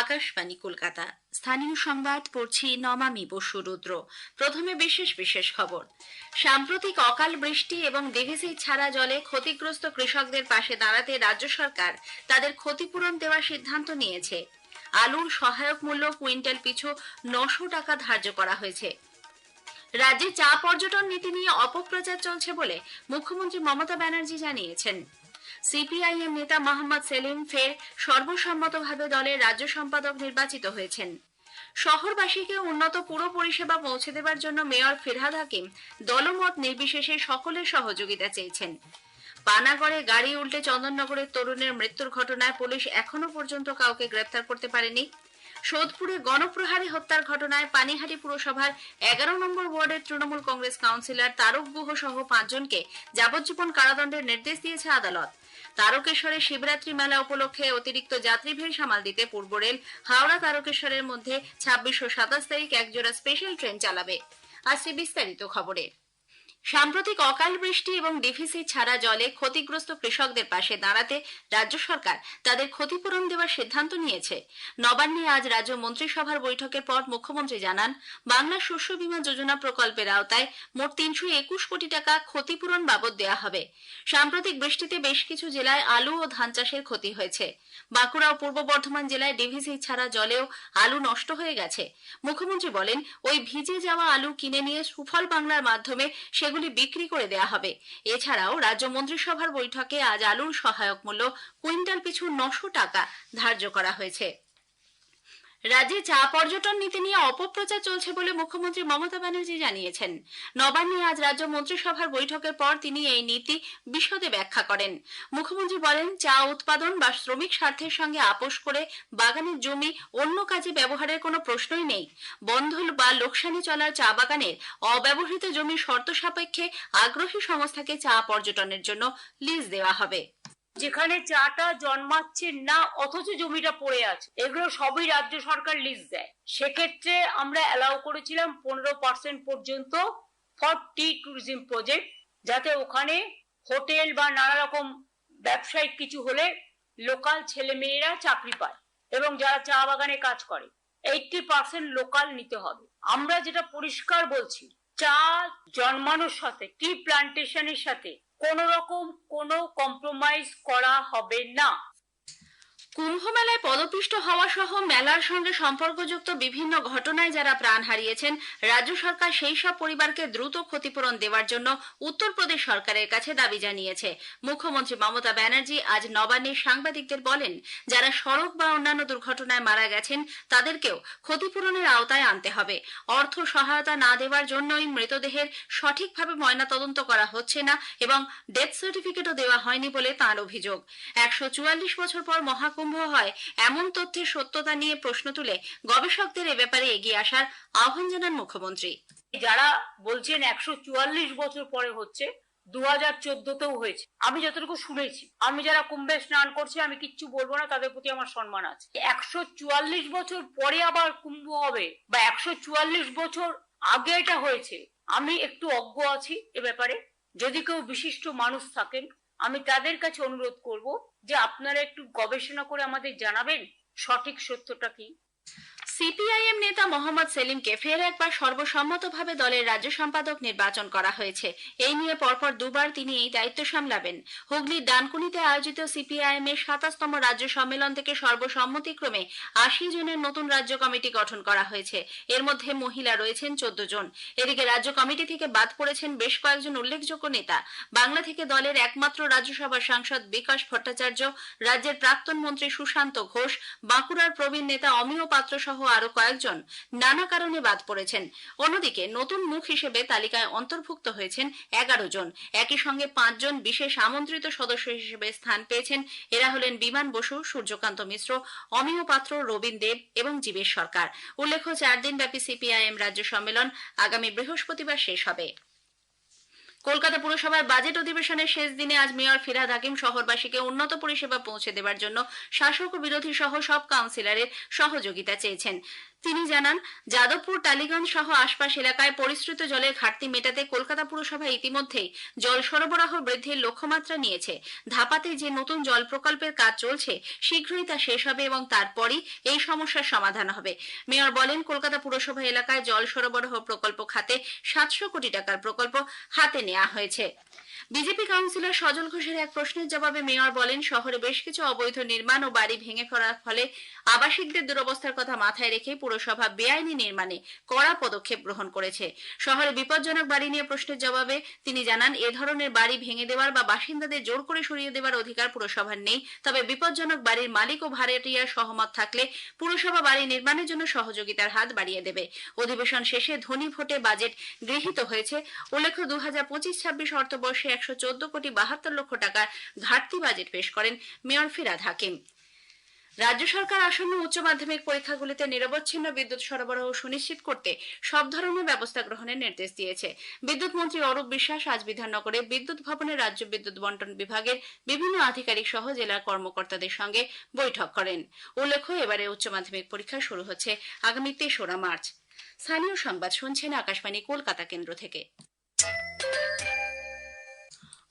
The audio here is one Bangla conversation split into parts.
আকাশবাণী কলকাতা। স্থানীয় সংবাদ পড়ছি নমামি বসু রুদ্র। প্রথমে বিশেষ বিশেষ খবর। সাম্প্রতিক অকাল বৃষ্টি এবং ডিভিসি ছাড়া জলে ক্ষতিগ্রস্ত কৃষকদের পাশে দাঁড়াতে রাজ্য সরকার তাদের ক্ষতিপূরণ দেওয়ার সিদ্ধান্ত নিয়েছে। আলুর সহায়ক মূল্য কুইন্টাল পিছু 900 টাকা ধার্য করা হয়েছে। রাজ্যে চা পর্যটন নীতি নিয়ে অপপ্রচার চলছে বলে মুখ্যমন্ত্রী মমতা ব্যানার্জি জানিয়েছেন। সিপিআইএম নেতা মোহাম্মদ সেলিম ফের সর্বসম্মতভাবে দলের রাজ্য সম্পাদক নির্বাচিত হয়েছেন। শহরবাসীকে উন্নত পুর পরিষেবা পৌঁছে দেবার জন্য মেয়র ফিরহাদ হাকিম দলমত নির্বিশেষে সকলের সহযোগিতা চেয়েছেন। পানাগড়ে গাড়ি উল্টে চন্দননগরের তরুণের মৃত্যুর ঘটনায় পুলিশ এখনো পর্যন্ত কাউকে গ্রেফতার করতে পারেনি। সোদপুরে গণপ্রহারী হত্যার ঘটনায় পানিহাটি পুরসভার 11 নম্বর ওয়ার্ডের তৃণমূল কংগ্রেস কাউন্সিলর তারক গুহ সহ 5 জনকে যাবজ্জীবন কারাদণ্ডের নির্দেশ দিয়েছে আদালত। তারকেশ্বরে শিবরাত্রি মেলা উপলক্ষে অতিরিক্ত যাত্রী ভিড় সামাল দিতে পূর্ব রেল হাওড়া তারকেশ্বরের মধ্যে 26 ও 27 তারিখ একজোড়া স্পেশাল ট্রেন চালাবে। আসছে বিস্তারিত খবরে। সাম্প্রতিক অকাল বৃষ্টি এবং ডিভিসি ছাড়া জলে ক্ষতিগ্রস্ত কৃষকদের পাশে দাঁড়াতে রাজ্য সরকার তাদের ক্ষতিপূরণ দেওয়ার সিদ্ধান্ত নিয়েছে। নবান্নে আজ রাজ্য মন্ত্রিসভার বৈঠকের পর মুখ্যমন্ত্রী জানান, বাংলা শস্য বীমা যোজনা প্রকল্পের আওতায় মোট 321 কোটি টাকা ক্ষতিপূরণ বাবদ দেওয়া হবে। সাম্প্রতিক বৃষ্টিতে বেশ কিছু জেলায় আলু ও ধান চাষের ক্ষতি হয়েছে। বাঁকুড়া ও পূর্ব বর্ধমান জেলায় ডিভিসি ছাড়া জলেও আলু নষ্ট হয়ে গেছে। মুখ্যমন্ত্রী বলেন, ওই ভিজে যাওয়া আলু কিনে নিয়ে সুফল বাংলার মাধ্যমে সেগুলি বিক্রি করে দেয়া হবে। এছাড়াও রাজ্য মন্ত্রিসভার বৈঠকে আজ আলুর সহায়ক মূল্য কুইন্টাল পিছু 900 টাকা ধার্য করা হয়েছে। রাজ্যে চা পর্যটন নীতি নিয়ে অপপ্রচার চলছে বলে মুখ্যমন্ত্রী মমতা ব্যানার্জি জানিয়েছেন। নবান্নে আজ রাজ্য মন্ত্রিসভার বৈঠকের পর তিনি এই নীতি বিশদে ব্যাখ্যা করেন। মুখ্যমন্ত্রী বলেন, চা উৎপাদন বা শ্রমিক স্বার্থের সঙ্গে আপোষ করে বাগানের জমি অন্য কাজে ব্যবহারের কোনো প্রশ্নই নেই। বন্ধ বা লোকসানে চলার চা বাগানের অব্যবহৃত জমির শর্ত সাপেক্ষে আগ্রহী সংস্থাকে চা পর্যটনের জন্য লিজ দেওয়া হবে। যেখানে চাটা জন্মাচ্ছে না অথচ জমিটা পড়ে আছে, এগুলো সবই রাজ্য সরকার লিজ দেয়। সেক্ষেত্রে আমরা অ্যালাউ করেছিলাম 15% পর্যন্ত ফর টি ট্যুরিজম প্রজেক্ট, যাতে ওখানে হোটেল বা নানা রকম ব্যবসায়িক কিছু হলে লোকাল ছেলে মেয়েরা চাকরি পায় এবং যারা চা বাগানে কাজ করে 80% লোকাল নিতে হবে। আমরা যেটা পরিষ্কার বলছি, চা জন্মানোর সাথে টি প্লান্টেশনের সাথে কোন রকম কোনো কম্প্রোমাইজ করা হবে না। কুম্ভ মেলায় পদপিষ্ট হওয়া সহ মেলার সঙ্গে সম্পর্কযুক্ত বিভিন্ন ঘটনায় যারা প্রাণ হারিয়েছেন, রাজ্য সরকার সেই সব পরিবারকে দ্রুত ক্ষতিপূরণ দেওয়ার জন্য উত্তরপ্রদেশ সরকারের কাছে দাবি জানিয়েছে। মুখ্যমন্ত্রী মমতা ব্যানার্জি আজ নবান্নে সাংবাদিকদের বলেন, যারা সড়ক বা অন্যান্য দুর্ঘটনায় মারা গেছেন তাদেরকেও ক্ষতিপূরণের আওতায় আনতে হবে। অর্থ সহায়তা না দেওয়ার জন্যই মৃতদেহের সঠিকভাবে ময়নাতদন্ত করা হচ্ছে না এবং ডেথ সার্টিফিকেটও দেওয়া হয়নি বলে তাঁর অভিযোগ। 144 বছর পর মহাকুম্ভ হয় এমন তথ্যের সত্যতা নিয়ে প্রশ্ন তুলে গবেষকদের এ ব্যাপারে এগিয়ে আসার আহ্বান জানান মুখ্যমন্ত্রী। যারা বলছেন 144 বছর পরে হচ্ছে, 2014তেও হয়েছে, আমি যতটুকু শুনেছি। আমি যারা কুম্ভে স্নান করছে আমি কিচ্ছু বলবো না, তাদের প্রতি আমার সম্মান আছে। 144 বছর পরে আবার কুম্ভ হবে বা 144 বছর আগে এটা হয়েছে, আমি একটু অজ্ঞ আছি এ ব্যাপারে। যদি কেউ বিশিষ্ট মানুষ থাকেন, আমি তাদের কাছে অনুরোধ করব যে আপনারা একটু গবেষণা করে আমাদের জানাবেন সঠিক সত্যটা কি। সিপিআইএম নেতা মোহাম্মদ সেলিমকে ফের একবার সর্বসম্মতভাবে দলের রাজ্য সম্পাদক নির্বাচন করা হয়েছে। এই নিয়ে পরপর দুবার তিনি এই দায়িত্ব সামলাবেন। হুগলির ডানকুনিতে আয়োজিত সিপিআইএম এর 27তম রাজ্য সম্মেলন থেকে সর্বসম্মতিক্রমে 80 জনের নতুন রাজ্য কমিটি গঠন করা হয়েছে। এর মধ্যে মহিলা রয়েছেন 14 জন। এদিকে রাজ্য কমিটি থেকে বাদ পড়েছেন বেশ কয়েকজন উল্লেখযোগ্য নেতা। বাংলা থেকে দলের একমাত্র রাজ্যসভার সাংসদ বিকাশ ভট্টাচার্য, রাজ্যের প্রাক্তন মন্ত্রী সুশান্ত ঘোষ, বাঁকুড়ার প্রবীণ নেতা অমিয় পাত্র সহ আরো কয়েকজন নানা কারণে বাদ পড়েছেন। অন্যদিকে নতুন মুখ হিসেবে তালিকায় অন্তর্ভুক্ত হয়েছেন 11 জন। একই সঙ্গে 5 জন বিশেষ আমন্ত্রিত সদস্য হিসেবে স্থান পেয়েছেন। এরা হলেন বিমান বসু, সূর্যকান্ত মিশ্র, অমিয় পাত্র, রবীন দেব এবং জীবেশ সরকার। উল্লেখ্য, 4 দিনব্যাপী সিপিআইএম রাজ্য সম্মেলন আগামী বৃহস্পতিবার শেষ হবে। কলকাতা পুরসভার বাজেট অধিবেশনের শেষ দিনে আজ মেয়র ফিরহাদ হাকিম শহরবাসীকে উন্নত পরিষেবা পৌঁছে দেওয়ার জন্য শাসক ও বিরোধী সহ সব কাউন্সিলরের সহযোগিতা চেয়েছেন। তিনি জানান, যাদবপুর, টালিগঞ্জ সহ আশপাশ এলাকায় পরিশ্রুত জলের ঘাটতি মেটাতে কলকাতা পুরসভা ইতিমধ্যেই জল সরবরাহ বৃদ্ধির লক্ষ্যমাত্রা নিয়েছে। ধাপাতে যে নতুন জল প্রকল্পের কাজ চলছে, শীঘ্রই তা শেষ হবে এবং তারপরই এই সমস্যার সমাধান হবে। মেয়র বলেন, কলকাতা পুরসভা এলাকায় জল সরবরাহ প্রকল্প খাতে 700 কোটি টাকার প্রকল্প হাতে নেওয়া হয়েছে। বিজেপি কাউন্সিলর সজল ঘোষের এক প্রশ্নের জবাবে মেয়র বলেন, শহরে বেশ কিছু অবৈধ নির্মাণ ও বাড়ি ভেঙে পড়ার ফলে আবাসিকদের দুরবস্থার কথা মাথায় রেখে পুরসভা বেআইনি নির্মাণে কড়া পদক্ষেপ গ্রহণ করেছে। শহরে বিপজ্জনক বাড়ি নিয়ে প্রশ্নের জবাবে তিনি জানান, এ ধরনের বাড়ি ভেঙে দেওয়ার বা বাসিন্দাদের জোর করে সরিয়ে দেওয়ার অধিকার পুরসভার নেই। তবে বিপজ্জনক বাড়ির মালিক ও ভাড়াটিয়ার সহমত থাকলে পুরসভা বাড়ি নির্মাণের জন্য সহযোগিতার হাত বাড়িয়ে দেবে। অধিবেশন শেষে ধ্বনি ভোটে বাজেট গৃহীত হয়েছে। উল্লেখ্য, 2025-26 অর্থবর্ষে 114 কোটি 72 লক্ষ টাকার ঘাটতি বাজেট পেশ করেন মেয়র ফিরহাদ হাকিম। রাজ্য সরকার আসন্ন উচ্চ মাধ্যমিক পরীক্ষাগুলিতে নিরবচ্ছিন্ন বিদ্যুৎ সরবরাহ সুনিশ্চিত করতে সব ধরনের ব্যবস্থা গ্রহণের নির্দেশ দিয়েছে। বিদ্যুৎ মন্ত্রী অরূপ বিশ্বাস আজ বিধাননগরে বিদ্যুৎ ভবনে রাজ্য বিদ্যুৎ বন্টন বিভাগের বিভিন্ন আধিকারিক সহ জেলার কর্মকর্তাদের সঙ্গে বৈঠক করেন। উল্লেখ্য, এবারে উচ্চ মাধ্যমিক পরীক্ষা শুরু হচ্ছে আগামী 3রা মার্চ। স্থানীয় সংবাদ শুনছেন আকাশবাণী কলকাতা কেন্দ্র থেকে।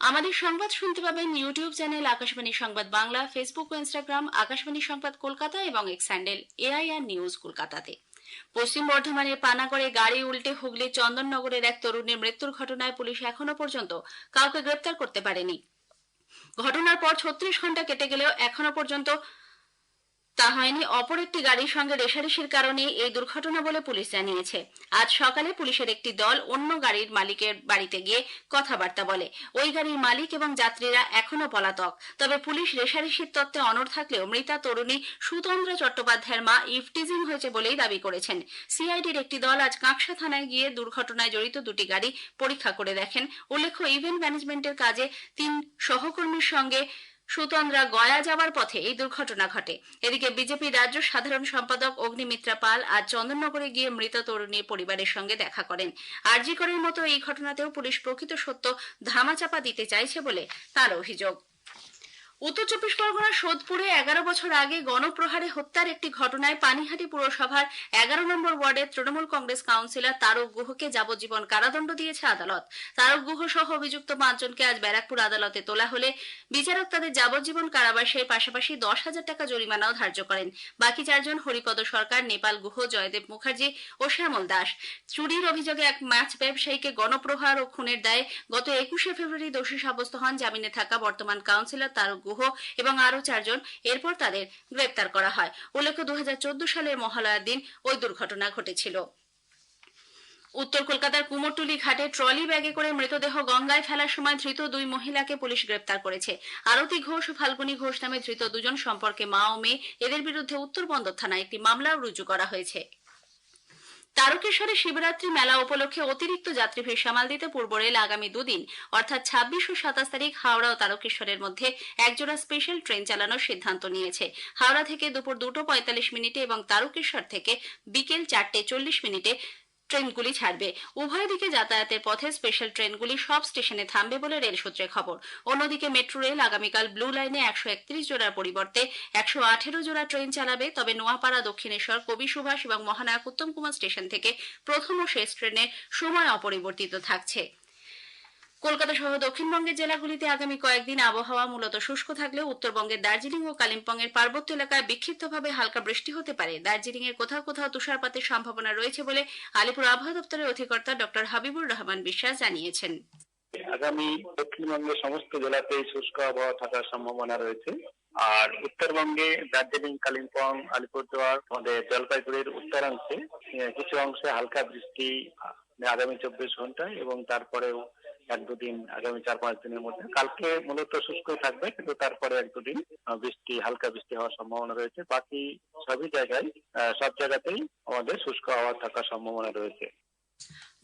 আমাদের সংবাদ শুনতে পাবেন ইউটিউব চ্যানেল আকাশবাণী সংবাদ বাংলা, ফেসবুক ও ইনস্টাগ্রাম আকাশবাণী সংবাদ কলকাতা এবং এক্স হ্যান্ডেল AIR নিউজ কলকাতাতে। পশ্চিম বর্ধমানের পানাগড়ে গাড়ি উল্টে হুগলির চন্দননগরের এক তরুণীর মৃত্যুর ঘটনায় পুলিশ এখনো পর্যন্ত কাউকে গ্রেপ্তার করতে পারেনি। ঘটনার পর 36 ঘন্টা কেটে গেলেও এখনো পর্যন্ত তা হয়নি। অপর একটি গাড়ির সঙ্গে রেষারেষির কারণে এই দুর্ঘটনা বলে পুলিশ জানিয়েছে। আজ সকালে পুলিশের একটি দল অন্য গাড়ির মালিকের বাড়িতে গিয়ে কথাবার্তা বলে। ওই গাড়ির মালিক এবং যাত্রীরা এখনো পলাতক। তবে পুলিশ রেষারেষির তত্ত্বে অনড় থাকলেও মৃতা তরুণী সুতন্দ্রা চট্টোপাধ্যায়ের মা ইভটিজিং হয়েছে বলেই দাবি করেছেন। সিআইডির একটি দল আজ কাঁকসা থানায় গিয়ে দুর্ঘটনায় জড়িত দুটি গাড়ি পরীক্ষা করে দেখেন। উল্লেখ্য, ইভেন্ট ম্যানেজমেন্টের কাজে 3 সহকর্মীর সঙ্গে সুতন্দ্রা গয়া যাওয়ার পথে এই দুর্ঘটনা ঘটে। এদিকে বিজেপি রাজ্য সাধারণ সম্পাদক অগ্নিমিত্রা পাল আজ চন্দননগরে গিয়ে মৃত তরুণীর পরিবারের সঙ্গে দেখা করেন। আরজি করের মতো এই ঘটনাতেও পুলিশ প্রকৃত সত্য ধামাচাপা দিতে চাইছে বলে তার অভিযোগ। উত্তর 24 পরগনার সোদপুরে 11 বছর আগে গণপ্রহারে হত্যার একটি ঘটনায় পানিহাটি পুরসভার 11 নম্বর ওয়ার্ডের তৃণমূল কংগ্রেস কাউন্সিলর তারক গুহকে যাবজ্জীবন কারাদণ্ড দিয়েছে আদালত। তারক গুহ সহ অভিযুক্ত 5 জনকে আজ ব্যারাকপুর আদালতে তোলা হলে বিচারক তাদের যাবজ্জীবন কারাবাসের পাশাপাশি 10,000 টাকা জরিমানাও ধার্য করেন। বাকি 4 জন হরিপদ সরকার, নেপাল গুহ, জয়দেব মুখার্জি ও শ্যামল দাস। চুরির অভিযোগে এক মাছ ব্যবসায়ীকে গণপ্রহার ও খুনের দায়ে গত 21 ফেব্রুয়ারি দোষী সাব্যস্ত হন জামিনে থাকা বর্তমান কাউন্সিলর তারক গুহ এবং আরো 4 জন। এরপর তাদের গ্রেপ্তার করা হয়। উল্লেখ্য, 2014 সালের মহালয়ার দিন ওই দুর্ঘটনা ঘটেছিল। উত্তর কলকাতার কুমোরটুলি ঘাটে ট্রলি ব্যাগে করে মৃতদেহ গঙ্গায় ফেলার সময় ধৃত 2 মহিলাকে পুলিশ গ্রেপ্তার করেছে। আরতি ঘোষ ও ফাল্গুনী ঘোষ নামে ধৃত 2 জন সম্পর্কে মা ও মেয়ে। এদের বিরুদ্ধে উত্তরবন্দর থানায় একটি মামলাও রুজু করা হয়েছে। তারকেশ্বরে শিবরাত্রি মেলা উপলক্ষে অতিরিক্ত যাত্রী ভিড় সামাল দিতে পূর্ব রেল আগামী 2 দিন অর্থাৎ 26 ও 27 তারিখ হাওড়া ও তারকেশ্বরের মধ্যে একজোড়া স্পেশাল ট্রেন চালানোর সিদ্ধান্ত নিয়েছে। হাওড়া থেকে দুপুর 2:45 মিনিটে এবং তারকেশ্বর থেকে বিকেল 4:40 ট্রেনগুলি ছাড়বে। উভয় দিকে যাতায়াতের পথে স্পেশাল ট্রেনগুলি সব স্টেশনে থামবে বলে রেল সূত্রে খবর। অন্যদিকে মেট্রো রেল আগামীকাল ব্লু লাইনে 131 জোড়ার পরিবর্তে 118 জোড়া ট্রেন চালাবে। তবে নোয়াপাড়া, দক্ষিণেশ্বর, কবি সুভাষ এবং মহানায়ক উত্তম কুমার স্টেশন থেকে প্রথম ও শেষ ট্রেনের সময় অপরিবর্তিত থাকছে। কলকাতা সহ দক্ষিণবঙ্গের জেলাগুলিতে আগামী কয়েকদিন আবহাওয়া মূলত শুষ্ক থাকলেও উত্তরবঙ্গের দার্জিলিং ও কালিম্পংয়ের পার্বত্য এলাকায় বিক্ষিপ্তভাবে হালকা বৃষ্টি হতে পারে। দার্জিলিং এর কোথাও কোথাও তুষারপাতের সম্ভাবনা রয়েছে বলে আলিপুর আবহাওয়া দপ্তরের অধিকর্তা ডক্টর হাবিবুর রহমান বিশ্বাস জানিয়েছেন। আগামী দক্ষিণবঙ্গের সমস্ত জেলাতেই শুষ্ক আবহাওয়া থাকার সম্ভাবনা রয়েছে। আর উত্তরবঙ্গে দার্জিলিং, কালিম্পং, আলিপুরদুয়ার, আমাদের জলপাইগুড়ির উত্তরাংশে কিছু অংশে হালকা বৃষ্টি আগামী 24 ঘন্টায় এবং তারপরেও 1-2 দিন আগামী 4-5 দিনের মধ্যে। কালকে মূলত শুষ্ক থাকবে, কিন্তু তারপরে 1-2 দিন হালকা বৃষ্টি হওয়ার সম্ভাবনা রয়েছে। বাকি সব জায়গাতেই আমাদের শুষ্ক আবহাওয়া থাকার সম্ভাবনা রয়েছে।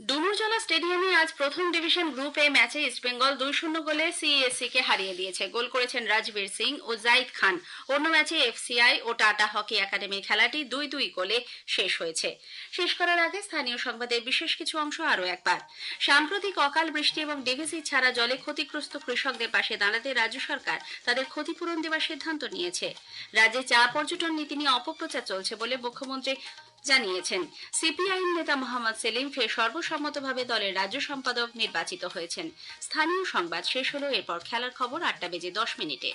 ডুমুরজলা স্টেডিয়ামে আজ প্রথম ডিভিশন গ্রুপ এ ম্যাচে ইস্টবেঙ্গল 2-0 গোলে সিএসসি কে হারিয়ে দিয়েছে। গোল করেছেন রাজবীর সিং ও জাইদ খান। অন্য ম্যাচে এফসিআই ও টাটা হকি একাডেমির খেলাটি 2-2 গোলে শেষ হয়েছে। শেষ করার আগে স্থানীয় সংবাদের বিশেষ কিছু অংশ আরো একবার। সাম্প্রতিক অকাল বৃষ্টি এবং ডিভিসি ছাড়া জলে ক্ষতিগ্রস্ত কৃষকদের পাশে দাঁড়াতে রাজ্য সরকার তাদের ক্ষতিপূরণ দেওয়ার সিদ্ধান্ত নিয়েছে। রাজ্যে চা পর্যটন নীতি নিয়ে অপপ্রচার চলছে বলে মুখ্যমন্ত্রী জানিয়েছেন। সিপিআইএম নেতা মোহাম্মদ সেলিম ফের সর্বসম্মতভাবে দলের রাজ্য সম্পাদক নির্বাচিত হয়েছেন। স্থানীয় সংবাদ শেষ হলো। এরপর খেলার খবর 8টা বেজে 10 মিনিটে।